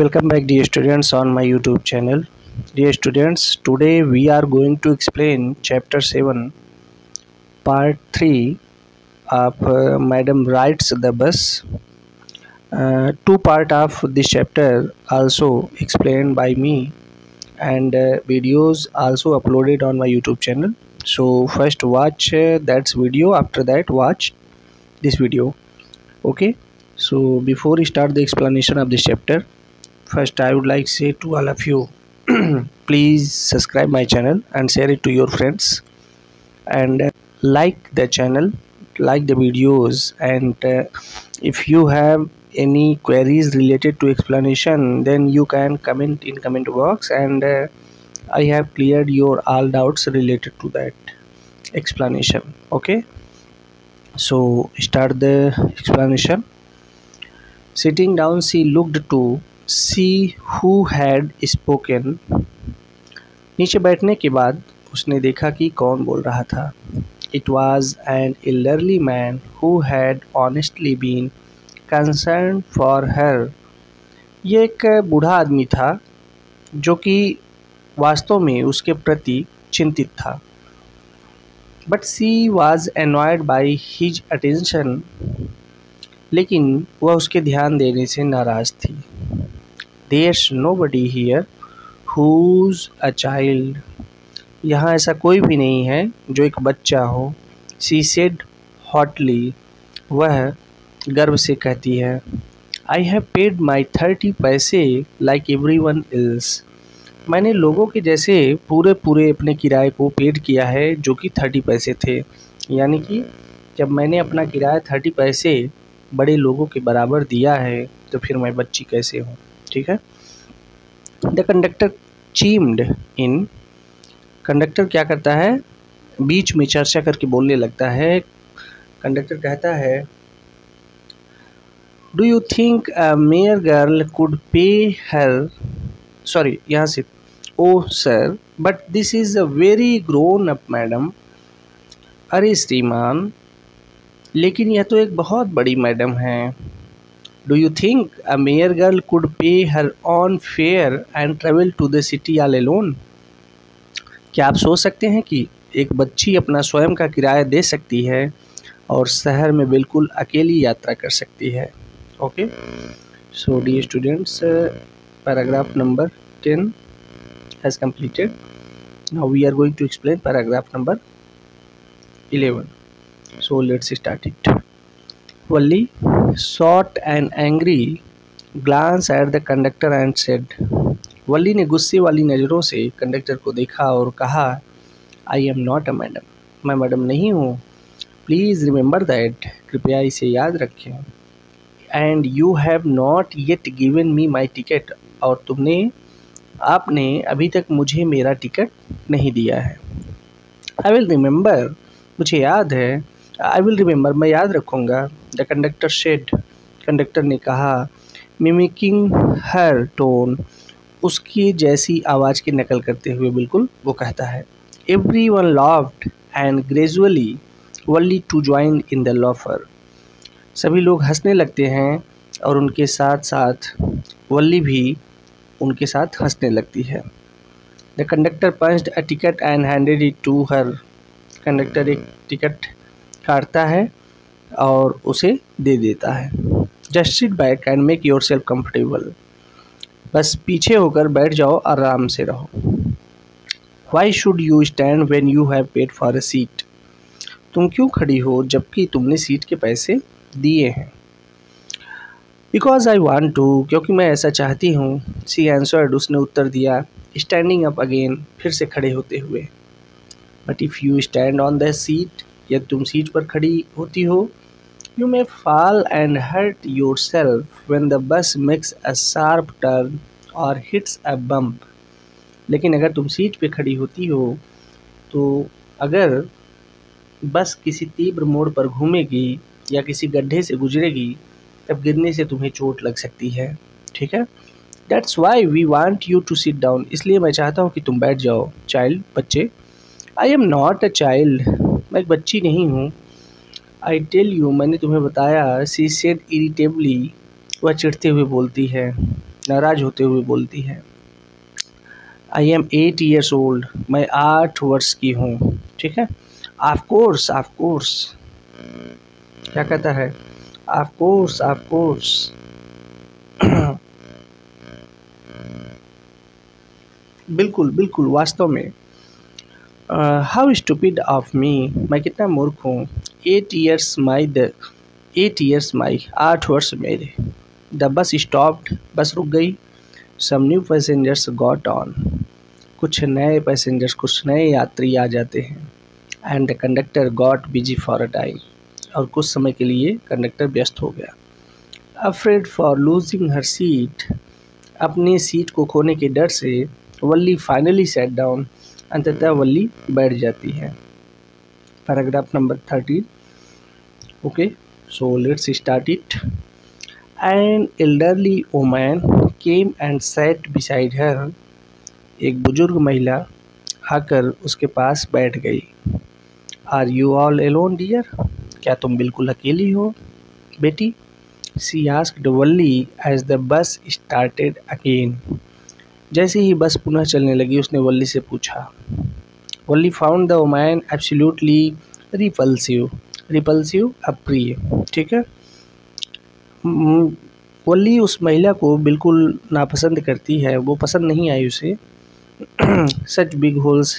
Welcome back dear students on my YouTube channel. Dear students, today we are going to explain chapter 7 part 3 of Madam Rides the Bus. Two part of this chapter also explained by me and videos also uploaded on my YouTube channel. So first watch that video, after that watch this video. Okay, so before we start the explanation of this chapter, first I would like to say to all of you, please subscribe my channel and share it to your friends, and like the channel, like the videos, and if you have any queries related to explanation, then you can comment in comment box, and I have cleared your all doubts related to that explanation. Okay, so start the explanation. Sitting down, she looked to see who had spoken. नीचे बैठने के बाद उसने देखा कि कौन बोल रहा था. It was an elderly man who had honestly been concerned for her. ये एक बूढ़ा आदमी था जो कि वास्तव में उसके प्रति चिंतित था. But she was annoyed by his attention. लेकिन वह उसके ध्यान देने से नाराज़ थी. There's nobody here who's a child. यहाँ ऐसा कोई भी नहीं है जो एक बच्चा हो. She said hotly. वह गर्व से कहती है. I have paid my 30 पैसे like everyone else. मैंने लोगों के जैसे पूरे अपने किराए को पेड किया है जो कि 30 पैसे थे. यानी कि जब मैंने अपना किराया 30 पैसे बड़े लोगों के बराबर दिया है तो फिर मैं बच्ची कैसे हूँ. ठीक है. The conductor chimed in. Conductor क्या करता है, बीच में चर्चा करके बोलने लगता है. कंडक्टर कहता है, do you think a mere girl could pay her, sorry यहाँ से, oh sir but this is a very grown up madam. अरे श्रीमान, लेकिन यह तो एक बहुत बड़ी मैडम है. Do you think a mere girl could pay her own fare and travel to the city all alone. क्या आप सोच सकते हैं कि एक बच्ची अपना स्वयं का किराया दे सकती है और शहर में बिल्कुल अकेली यात्रा कर सकती है. Okay, so dear students, paragraph number 10 has completed. Now we are going to explain paragraph number 11. So let's start it. Valli shot an angry glance at the conductor and said. वल्ली ने गुस्से वाली नज़रों से कंडक्टर को देखा और कहा, I am not a madam. मैं मैडम नहीं हूँ. Please remember that. कृपया इसे याद रखें. And you have not yet given me my ticket. और आपने अभी तक मुझे मेरा टिकट नहीं दिया है. I will remember. मुझे याद है. I will remember. मैं याद रखूँगा. The conductor shade. कंडक्टर ने कहा, मिमिकिंग हर टोन. उसकी जैसी आवाज़ की नकल करते हुए बिल्कुल वो कहता है. Everyone laughed and gradually Valli too join in the laughter. सभी लोग हंसने लगते हैं और उनके साथ साथ वल्ली भी उनके साथ हंसने लगती है. The conductor punched a ticket and handed it to her. Conductor एक टिकट काटता है और उसे दे देता है. Just sit back and make yourself comfortable. बस पीछे होकर बैठ जाओ, आराम से रहो. Why should you stand when you have paid for a seat. तुम क्यों खड़ी हो जबकि तुमने सीट के पैसे दिए हैं. Because I want to. क्योंकि मैं ऐसा चाहती हूँ. She answered. उसने उत्तर दिया. Standing up again. फिर से खड़े होते हुए. But if you stand on the seat. यदि तुम सीट पर खड़ी होती हो, you may fall and hurt yourself when the bus makes a sharp turn or hits a bump. लेकिन अगर तुम सीट पे खड़ी होती हो तो अगर बस किसी तीव्र मोड़ पर घूमेगी या किसी गड्ढे से गुजरेगी तब गिरने से तुम्हें चोट लग सकती है. ठीक है. That's why we want you to sit down. इसलिए मैं चाहता हूँ कि तुम बैठ जाओ. चाइल्ड, बच्चे. I am not a child. मैं एक बच्ची नहीं हूँ. I tell you. मैंने तुम्हें बताया. She said irritably. वह चिढ़ते हुए बोलती है. नाराज होते हुए बोलती है। आई एम 8 years old, मैं 8 वर्ष की हूँ। ठीक है, ऑफ कोर्स क्या कहता है, ऑफ कोर्स बिल्कुल वास्तव में। हाउ स्टूपिड ऑफ मी, मैं कितना मूर्ख हूँ। 8 years माई, 8 वर्ष मेरे। द बस स्टॉप्ड, बस रुक गई। Some new passengers got on, कुछ नए यात्री आ जाते हैं। And the conductor got busy for a time, और कुछ समय के लिए कंडक्टर व्यस्त हो गया। Afraid for losing her seat, अपनी सीट को खोने के डर से वल्ली फाइनली सेट डाउन, अंततः वल्ली बैठ जाती है। Paragraph number 13। Okay, so let's start it. An elderly woman came and sat beside her, एक बुजुर्ग महिला आकर उसके पास बैठ गई। Are you all alone dear, क्या तुम बिल्कुल अकेली हो बेटी। She asked Valli as the bus started again, जैसे ही बस पुनः चलने लगी उसने वल्ली से पूछा। Valli found the woman absolutely repulsive अप्रिय। ठीक है, वल्ली उस महिला को बिल्कुल नापसंद करती है, वो पसंद नहीं आई उसे। Such big holes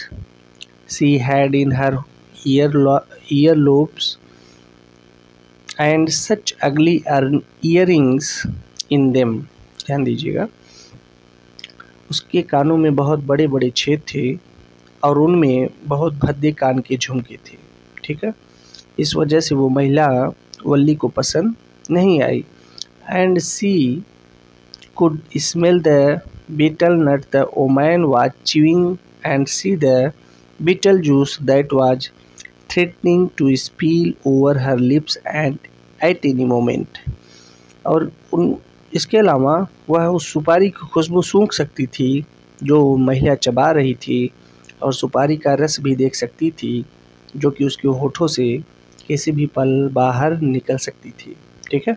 she had in her earlobes and such अगली earrings इन देम। ध्यान दीजिएगा, उसके कानों में बहुत बड़े बड़े छेद थे और उनमें बहुत भद्दे कान के झुमके थे। ठीक है, इस वजह से वो महिला वल्ली को पसंद नहीं आई। And she could smell the betel nut the woman was chewing and see the betel juice that was threatening to spill over her lips at any moment। और इसके अलावा वह उस सुपारी की खुशबू सूंघ सकती थी जो महिला चबा रही थी, और सुपारी का रस भी देख सकती थी जो कि उसके होठों से किसी भी पल बाहर निकल सकती थी। ठीक है,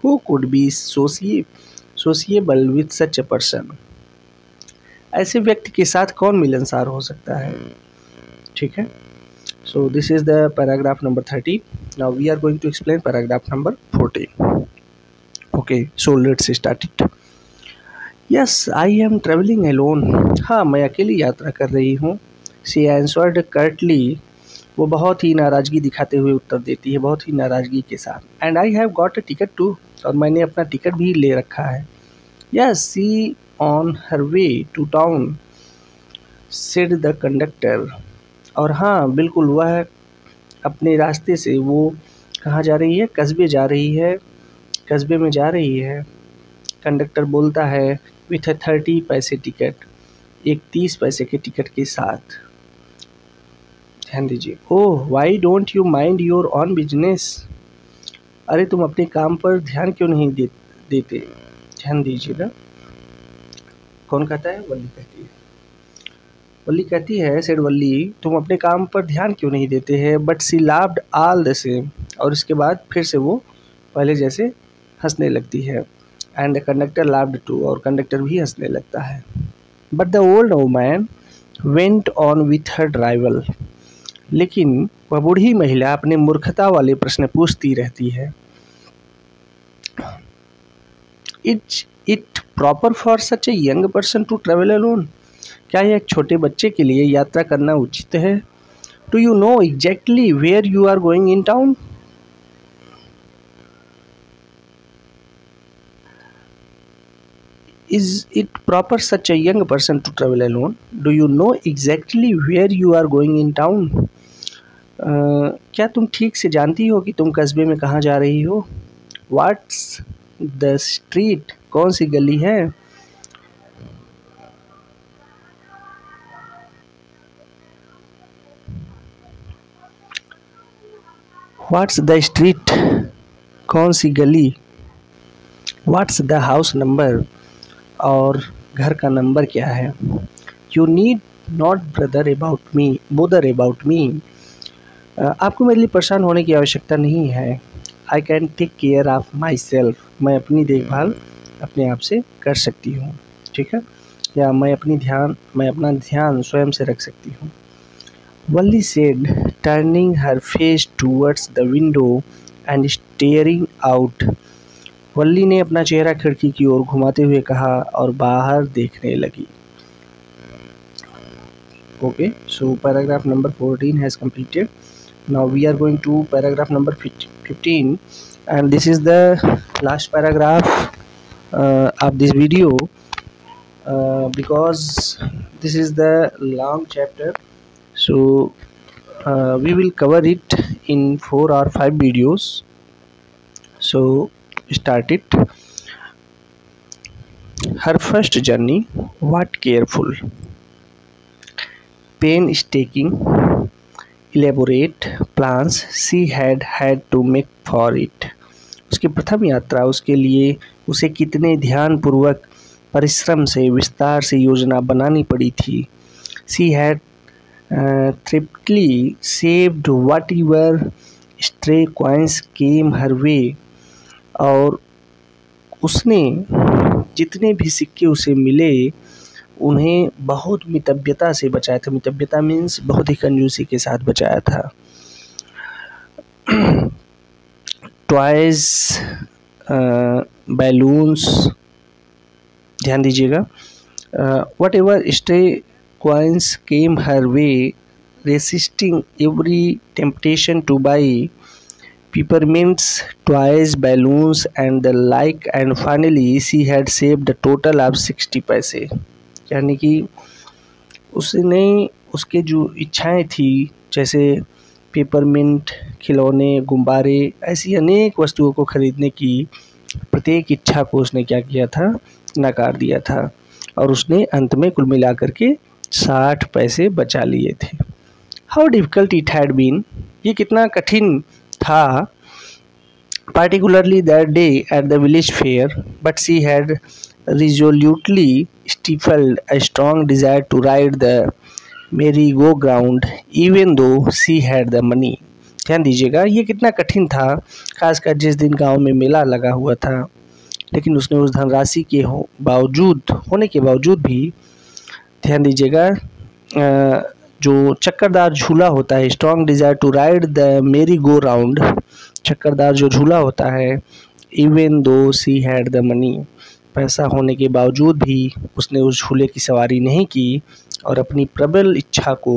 who could be sociable with such a person, ऐसे व्यक्ति के साथ कौन मिलनसार हो सकता है। ठीक है, so this is the paragraph number 30. Now we are going to explain paragraph number 14. Okay, so let's start it. Yes, I am traveling alone. हाँ, मैं अकेली यात्रा कर रही हूँ। She answered curtly, वो बहुत ही नाराज़गी दिखाते हुए उत्तर देती है, बहुत ही नाराज़गी के साथ। And I have got a ticket too, और मैंने अपना टिकट भी ले रखा है। Yes, she on her way to town said the conductor, और हाँ बिल्कुल, वह अपने रास्ते से वो कहाँ जा रही है, कस्बे जा रही है, कस्बे में जा रही है। कंडक्टर बोलता है विथ अ 30 पैसे टिकट, एक 30 पैसे के टिकट के साथ। ध्यान दीजिए। Oh, why don't you mind your own business, अरे तुम अपने काम पर ध्यान क्यों नहीं देते। ध्यान दीजिएगा, कौन कहता है, वल्ली कहती है। वल्ली कहती है, सेड वल्ली, तुम अपने काम पर ध्यान क्यों नहीं देते हैं। But she laughed all the same, और इसके बाद फिर से वो पहले जैसे हंसने लगती है। And the conductor laughed too, और कंडक्टर भी हंसने लगता है। But the old woman went on with her drivel, लेकिन वह बूढ़ी महिला अपने मूर्खता वाले प्रश्न पूछती रहती है। It proper for such a young person to travel alone, क्या यह एक छोटे बच्चे के लिए यात्रा करना उचित है। Do you know exactly where you are going in town, is it proper such a young person to travel alone, do you know exactly where you are going in town, क्या तुम ठीक से जानती हो कि तुम कस्बे में कहाँ जा रही हो। व्हाट्स द स्ट्रीट, कौन सी गली है। व्हाट्स द स्ट्रीट, कौन सी गली। व्हाट्स द हाउस नंबर, और घर का नंबर क्या है। You need not bother about me, आपको मेरे लिए परेशान होने की आवश्यकता नहीं है। I can take care of myself, मैं अपनी देखभाल अपने आप से कर सकती हूँ, ठीक है, या मैं अपना ध्यान स्वयं से रख सकती हूँ। Valli said, turning her face towards the window and staring out. Valli ने अपना चेहरा खिड़की की ओर घुमाते हुए कहा और बाहर देखने लगी। Okay, so paragraph number 14 has completed. Now we are going to paragraph number 15, and this is the last paragraph of this video, because this is the long chapter, so we will cover it in 4 or 5 videos. So start it. Her first journey, what careful, painstaking, elaborate plans she had to make for it. उसकी प्रथम यात्रा, उसके लिए उसे कितने ध्यानपूर्वक परिश्रम से विस्तार से योजना बनानी पड़ी थी। She had thriftily saved whatever stray coins came her way, और उसने जितने भी सिक्के उसे मिले उन्हें बहुत मितव्यता से बचाया था। मितव्यता मीन्स बहुत ही कंजूसी के साथ बचाया था। टॉयज, बैलून्स, ध्यान दीजिएगा, what ever stay coins came her way, resisting every temptation two by peppermints, toys, balloons and the like, and finally she had saved a total of 60 पैसे। यानी कि उसने उसके जो इच्छाएं थी, जैसे पेपरमिंट, खिलौने, गुब्बारे, ऐसी अनेक वस्तुओं को खरीदने की प्रत्येक इच्छा को उसने क्या किया था, नकार दिया था, और उसने अंत में कुल मिलाकर के 60 पैसे बचा लिए थे। How difficult it had been, ये कितना कठिन था, particularly that day at the village fair, but she had resolutely stifled a strong desire to ride the merry-go-round even though she had the money। ध्यान दीजिएगा, ये कितना कठिन था, खासकर जिस दिन गांव में मेला लगा हुआ था, लेकिन उसने उस धनराशि के होने के बावजूद भी, ध्यान दीजिएगा, जो चक्करदार झूला होता है, strong desire to ride the merry go round, चक्करदार जो झूला होता है, even though she had the money, पैसा होने के बावजूद भी उसने उस झूले की सवारी नहीं की और अपनी प्रबल इच्छा को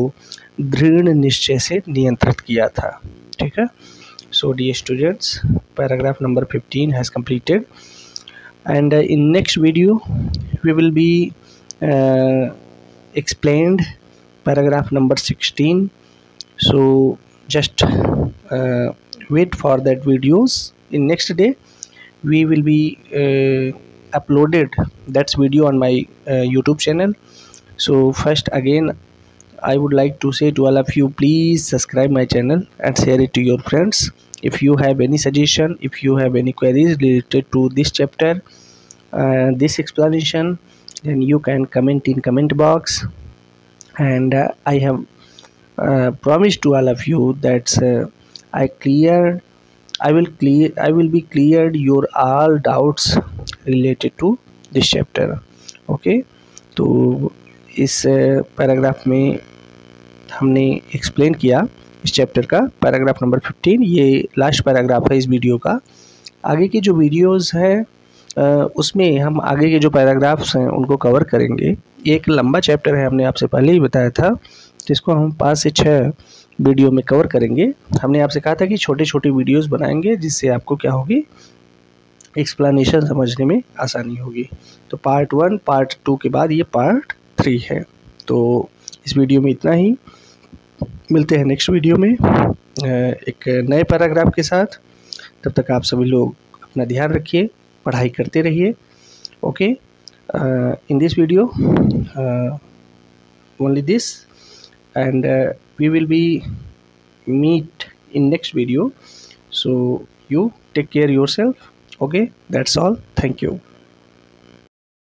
दृढ़ निश्चय से नियंत्रित किया था, ठीक है। So dear students, paragraph number 15 has completed, and in next video we will be explained paragraph number 16, so just wait for that videos. In next day we will be uploaded that video on my YouTube channel. So first again I would like to say to all of you, please subscribe my channel and share it to your friends. If you have any suggestion, if you have any queries related to this chapter, this explanation, then you can comment in comment box, and I have promised to all of you that I will be cleared your all doubts related to this chapter। Okay, तो इस paragraph में हमने explain किया इस chapter का paragraph number 15, ये last paragraph है इस वीडियो का। आगे की जो वीडियोस है उसमें हम आगे के जो पैराग्राफ्स हैं उनको कवर करेंगे। एक लंबा चैप्टर है, हमने आपसे पहले ही बताया था, जिसको हम 5 से 6 वीडियो में कवर करेंगे। हमने आपसे कहा था कि छोटे छोटे वीडियोस बनाएंगे जिससे आपको क्या होगी, एक्सप्लेनेशन समझने में आसानी होगी। तो पार्ट 1, पार्ट 2 के बाद ये पार्ट 3 है। तो इस वीडियो में इतना ही, मिलते हैं नेक्स्ट वीडियो में एक नए पैराग्राफ के साथ। तब तक आप सभी लोग अपना ध्यान रखिए, पढ़ाई करते रहिए। Okay, in this video only this, and we will be meet in next video, so you take care yourself. Okay, that's all, thank you।